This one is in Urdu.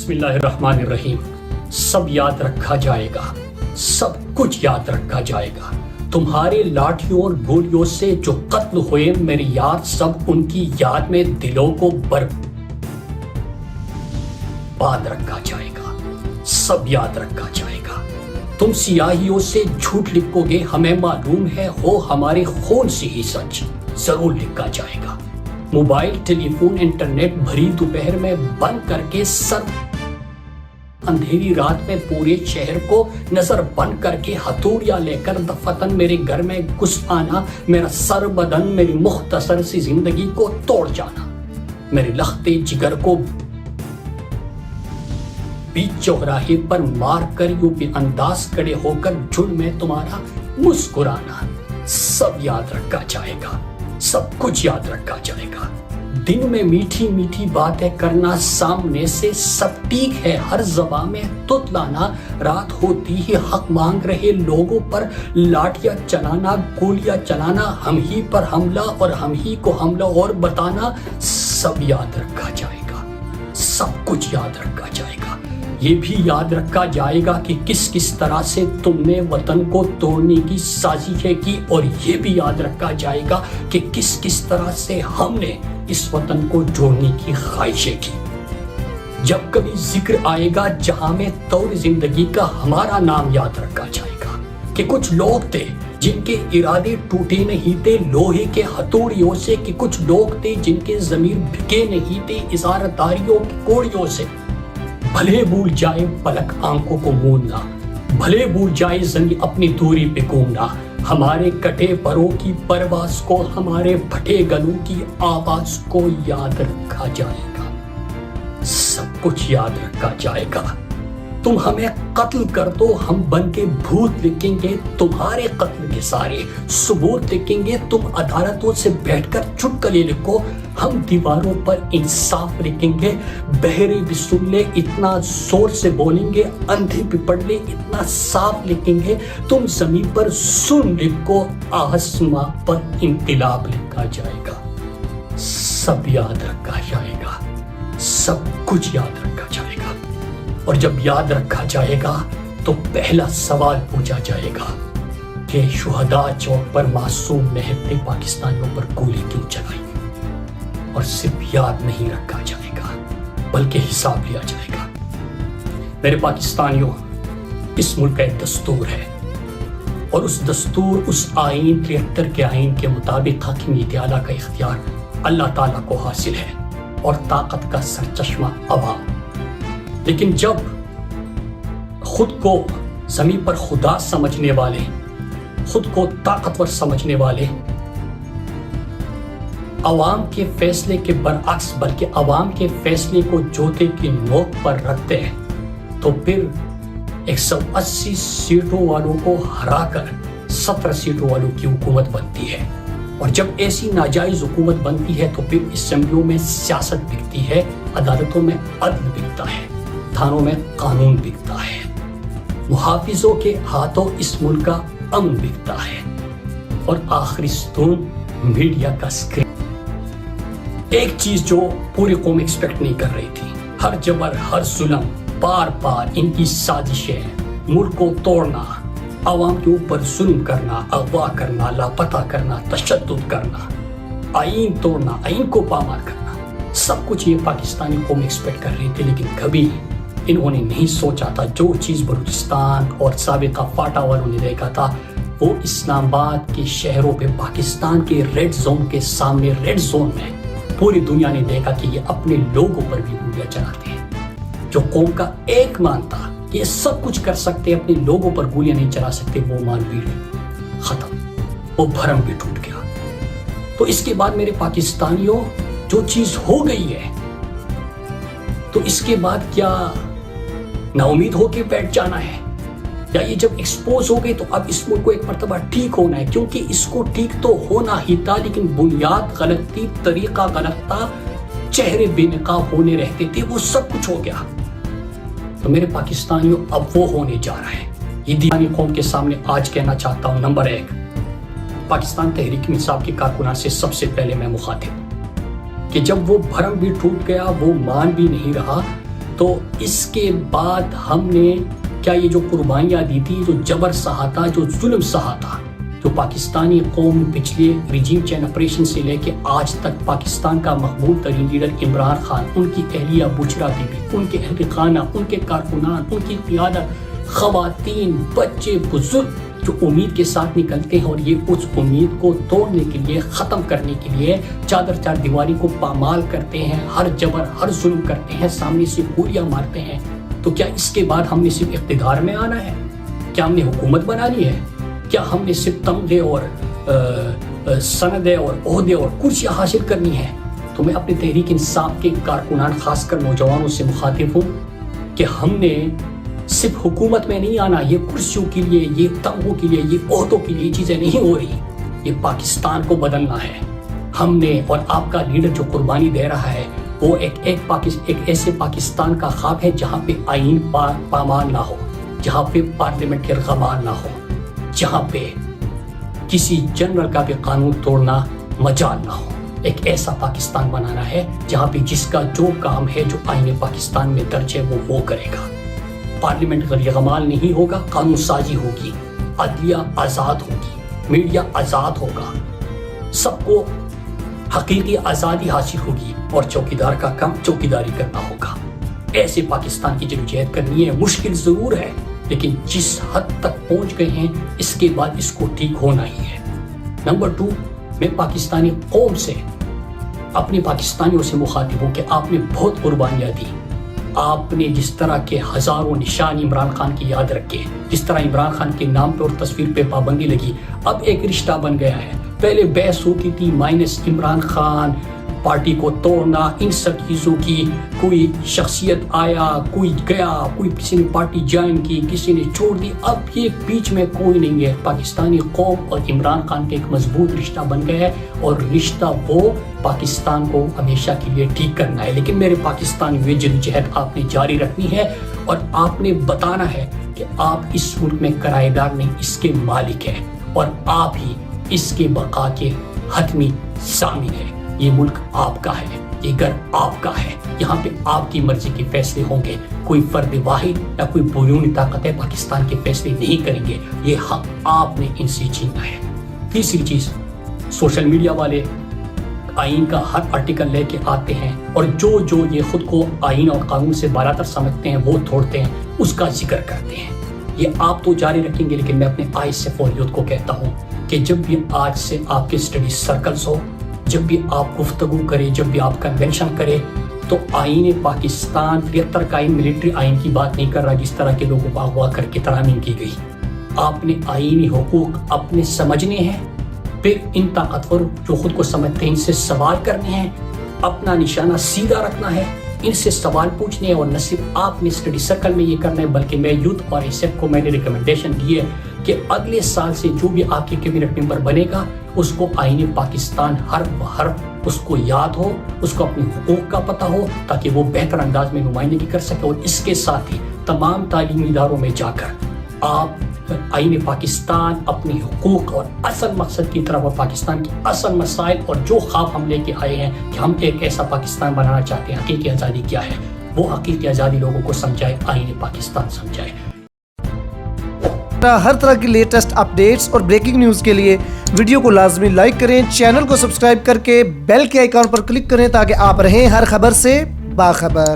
بسم اللہ الرحمن الرحیم۔ سب یاد رکھا جائے گا، سب کچھ یاد رکھا جائے گا۔ تمہارے لاٹھیوں اور گولیوں سے جو قتل ہوئے میری یاد، سب ان کی یاد میں دلوں کو برباد رکھا جائے گا، سب یاد رکھا جائے گا۔ تم سیاہیوں سے جھوٹ لکھو گے، ہمیں معلوم ہے ہو ہمارے خون سے ہی سچ ضرور لکھا جائے گا۔ موبائل، ٹیلی فون، انٹرنیٹ بھری دوپہر میں بند کر کے سر اندھیری رات میں پورے شہر کو نظر بند کر کے ہتھوڑیاں لے کر دفتن میرے گھر میں گھس آنا، میرا سر بدن میری مختصر سی زندگی کو توڑ جانا، میرے لختے جگر کو بیچ چوراہے پر مار کر یوں بے انداز کھڑے ہو کر جھڑ میں تمہارا مسکرانا، سب یاد رکھا جائے گا، سب کچھ یاد رکھا جائے گا۔ دن میں میٹھی میٹھی باتیں کرنا سامنے سے سب ٹھیک ہے، ہر زبان میں تتلانا، رات ہوتی ہی حق مانگ رہے لوگوں پر لاٹیاں چلانا، گولیاں چلانا، ہم ہی پر حملہ اور ہم ہی کو حملہ اور بتانا، سب یاد رکھا جائے گا، سب کچھ یاد رکھا جائے گا۔ یہ بھی یاد رکھا جائے گا کہ کس کس طرح سے تم نے وطن کو توڑنے کی سازشیں کی، اور یہ بھی یاد رکھا جائے گا کہ کس کس طرح سے ہم نے اس وطن کو جوڑنے کی خواہشیں کی۔ جب کبھی ذکر آئے گا جہاں میں طور زندگی کا، ہمارا نام یاد رکھا جائے گا کہ کچھ لوگ تھے جن کے ارادے ٹوٹے نہیں تھے لوہے کے ہتھوڑیوں سے، کہ کچھ لوگ تھے جن کے ضمیر بھکے نہیں تھے اظہارداریوں کی کوڑیوں سے۔ بھلے بھول جائے پلک آنکھوں کو موننا، بھلے بھول جائے زمین اپنی دوری پہ گھومنا، ہمارے کٹے پروں کی پرواز کو، ہمارے پھٹے گلوں کی آواز کو یاد رکھا جائے گا، سب کچھ یاد رکھا جائے گا۔ تم ہمیں قتل کر دو، ہم بن کے بھوت لکھیں گے تمہارے قتل کے سارے ثبوت لکھیں گے، تم عدالتوں سے بیٹھ کر چٹکلے لکھو، ہم دیواروں پر انصاف لکھیں گے، بہرے بھی سن لے اتنا زور سے بولیں گے، اندھے بھی پڑھ لے اتنا صاف لکھیں گے، تم زمین پر سن لکھو، آسماں پر انقلاب لکھا جائے گا، سب یاد رکھا جائے گا، سب کچھ یاد رکھا جائے گا۔ اور جب یاد رکھا جائے گا تو پہلا سوال پوچھا جائے گا کہ شہداء چوک پر معصوم مہر پاکستانیوں پر گولی کیوں چلائی، اور صرف یاد نہیں رکھا جائے گا بلکہ حساب لیا جائے گا۔ میرے پاکستانیوں، اس ملک کا ایک دستور ہے، اور اس دستور، اس آئین 73 کے آئین کے مطابق حاکمیت اعلیٰ کا اختیار اللہ تعالیٰ کو حاصل ہے اور طاقت کا سرچشمہ عوام۔ لیکن جب خود کو زمین پر خدا سمجھنے والے، خود کو طاقتور سمجھنے والے عوام کے فیصلے کے برعکس بلکہ عوام کے فیصلے کو جوتے کی نوک پر رکھتے ہیں، تو پھر 180 سیٹوں والوں کو ہرا کر 17 سیٹوں والوں کی حکومت بنتی ہے۔ اور جب ایسی ناجائز حکومت بنتی ہے تو پھر اسمبلیوں میں سیاست بکتی ہے، عدالتوں میں عدل بکتا ہے، تھانوں میں قانون بکتا ہے، محافظوں کے ہاتھوں اس ملک کا امن بکتا ہے، اور آخری ستون میڈیا کا اسکرین۔ ایک چیز جو پوری قوم ایکسپیکٹ نہیں کر رہی تھی، ہر جبر، ہر ظلم، بار بار ان کی سازشیں، ملک کو توڑنا، عوام کے اوپر ظلم کرنا، اغوا کرنا، لاپتہ کرنا، تشدد کرنا، آئین توڑنا، آئین کو پامال کرنا، سب کچھ یہ پاکستانی قوم ایکسپیکٹ کر رہی تھی۔ لیکن کبھی انہوں نے نہیں سوچا تھا جو چیز بلوچستان اور سابقہ فاٹا والوں نے دیکھا تھا، وہ اسلام آباد کے شہروں پہ پاکستان کے ریڈ زون کے سامنے، ریڈ زون میں پوری دنیا نے دیکھا کہ یہ اپنے لوگوں پر بھی گولیاں چلاتے ہیں۔ جو قوم کا ایک مان تھا کہ یہ سب کچھ کر سکتے، اپنے لوگوں پر گولیاں نہیں چلا سکتے، وہ مان بھی ختم، وہ بھرم بھی ٹوٹ گیا۔ تو اس کے بعد میرے پاکستانیوں، جو چیز ہو گئی ہے تو اس کے بعد کیا نا امید ہو کے بیٹھ جانا ہے، یا یہ جب ایکسپوز ہو گئی تو اب اس ملک کو ایک مرتبہ ٹھیک ہونا ہے؟ کیونکہ اس کو ٹھیک تو ہونا ہی تھا، لیکن بنیاد غلط تھی، طریقہ غلط تھا، چہرے بے نقاب ہونے رہتے تھے، وہ سب کچھ ہو گیا۔ تو میرے پاکستانیوں، اب وہ ہونے جا رہا ہے۔ یہ دیوانی قوم کے سامنے آج کہنا چاہتا ہوں، نمبر 1، پاکستان تحریک انصاف کے کارکنان سے سب سے پہلے میں مخاطب کہ جب وہ بھرم بھی ٹوٹ گیا، وہ مان بھی نہیں رہا، تو اس کے بعد ہم نے کیا یہ جو قربانیاں دی تھی، جو جبر سہا تھا، جو ظلم سہا تھا، جو پاکستانی قوم پچھلے رجیم چین آپریشن سے لے کے آج تک پاکستان کا مقبول ترین لیڈر عمران خان، ان کی اہلیہ بشرا بی بی، ان کے اہل خانہ، ان کے کارکنان، ان کی قیادت، خواتین، بچے، بزرگ جو امید کے ساتھ نکلتے ہیں اور یہ اس امید کو توڑنے کے لیے، ختم کرنے کے لیے چادر چار دیواری کو پامال کرتے ہیں، ہر جبر، ہر ظلم کرتے ہیں، سامنے سے گولیاں مارتے ہیں. تو کیا اس کے بعد ہم نے صرف اقتدار میں آنا ہے؟ کیا ہم نے حکومت بنانی ہے؟ کیا ہم نے صرف تمغے اور سندیں اور عہدے اور کرسیاں حاصل کرنی ہیں؟ تو میں اپنے تحریک انصاف کے کارکنان، خاص کر نوجوانوں سے مخاطب ہوں کہ ہم نے صرف حکومت میں نہیں آنا. یہ کرسیوں کے لیے، یہ تمغوں کے لیے، یہ عہدوں کے لیے چیزیں نہیں ہو رہی. یہ پاکستان کو بدلنا ہے. ہم نے، اور آپ کا لیڈر جو قربانی دے رہا ہے، وہ ایک ایسے پاکستان کا خواب ہے جہاں پہ آئین پامال نہ ہو، جہاں پہ پارلیمنٹ کے رغبان نہ ہو، جہاں پہ کسی جنرل کا بھی قانون توڑنا مجال نہ ہو. ایک ایسا پاکستان بنانا ہے جہاں پہ جس کا جو کام ہے، جو آئین پاکستان میں درج ہے، وہ کرے گا. پارلیمنٹ کا یغمال نہیں ہوگا، قانون سازی ہوگی، عدلیہ آزاد ہوگی، میڈیا آزاد ہوگا، سب کو حقیقی آزادی حاصل ہوگی، اور چوکیدار کا کام چوکیداری کرنا ہوگا. ایسے پاکستان کی جدوجہد کرنی ہے. مشکل ضرور ہے، لیکن جس حد تک پہنچ گئے ہیں اس کے بعد اس کو ٹھیک ہونا ہی ہے. نمبر 2، میں پاکستانی قوم سے، اپنے پاکستانیوں سے مخاطب ہوں کہ آپ نے بہت قربانیاں دی. آپ نے جس طرح کے ہزاروں نشان عمران خان کی یاد رکھے، جس طرح عمران خان کے نام پہ اور تصویر پہ پابندی لگی، اب ایک رشتہ بن گیا ہے. پہلے بحث ہوتی تھی مائنس عمران خان، پارٹی کو توڑنا، ان سب چیزوں کی. کوئی شخصیت آیا، کوئی گیا، کوئی کسی نے پارٹی جوائن کی، کسی نے چھوڑ دی. اب یہ بیچ میں کوئی نہیں ہے. پاکستانی قوم اور عمران خان کے ایک مضبوط رشتہ بن گیا ہے، اور رشتہ وہ پاکستان کو ہمیشہ کے لیے ٹھیک کرنا ہے. لیکن میرے پاکستان میں جدوجہد آپ نے جاری رکھنی ہے، اور آپ نے بتانا ہے کہ آپ اس ملک میں کرایہ دار نہیں، اس کے مالک ہیں، اور آپ ہی اس کے بقا کے حتمی ضامن ہے. یہ ملک آپ کا ہے، یہ گھر آپ کا ہے. یہاں پہ آپ کی مرضی کے فیصلے ہوں گے. کوئی فرد واحد یا کوئی بیرونی طاقتیں پاکستان کے فیصلے نہیں کریں گے. یہ حق آپ نے ان سے چھینا ہے. تیسری چیز، سوشل میڈیا والے آئین کا ہر آرٹیکل لے کے آتے ہیں، اور جو یہ خود کو آئین اور قانون سے بالاتر سمجھتے ہیں وہ توڑتے ہیں، اس کا ذکر کرتے ہیں. یہ آپ تو جاری رکھیں گے، لیکن میں اپنے آئس سے فوریت کو کہتا ہوں کہ جب بھی آج سے آپ کے اسٹڈی سرکلز ہو، جب بھی آپ گفتگو کریں، جب بھی آپ کنونشن کریں، تو آئین پاکستان 73 کا آئین ملٹری آئین کی بات نہیں کر رہا جس طرح کے لوگوں کو اغوا کر کے ترامیم کی گئی. آپ نے آئینی حقوق اپنے سمجھنے ہیں، پھر ان طاقتور جو خود کو سمجھتے ہیں ان سے سوال کرنے ہیں، اپنا نشانہ سیدھا رکھنا ہے، ان سے سوال پوچھنے ہیں. اور نہ صرف آپ نے اسٹڈی سرکل میں یہ کرنا ہے، بلکہ میں یوتھ اور ایسیپ کو میں نے ریکمنڈیشن دی ہے کہ اگلے سال سے جو بھی آپ کے کیبنٹ ممبر بنے گا، اس کو آئین پاکستان ہر بحرف اس کو یاد ہو، اس کو اپنے حقوق کا پتہ ہو، تاکہ وہ بہتر انداز میں نمائندگی کر سکے. اور اس کے ساتھ ہی تمام تعلیمی اداروں میں جا کر آپ آئین پاکستان، اپنے حقوق اور اصل مقصد کی طرف، اور پاکستان کے اصل مسائل اور جو خواب ہم لے کے آئے ہیں کہ ہم ایک ایسا پاکستان بنانا چاہتے ہیں، حقیقی آزادی کیا ہے، وہ حقیقی آزادی لوگوں کو سمجھائے، آئین پاکستان سمجھائے. ہر طرح کی لیٹسٹ اپڈیٹس اور بریکنگ نیوز کے لیے ویڈیو کو لازمی لائک کریں، چینل کو سبسکرائب کر کے بیل کے آئیکن پر کلک کریں تاکہ آپ رہیں ہر خبر سے باخبر.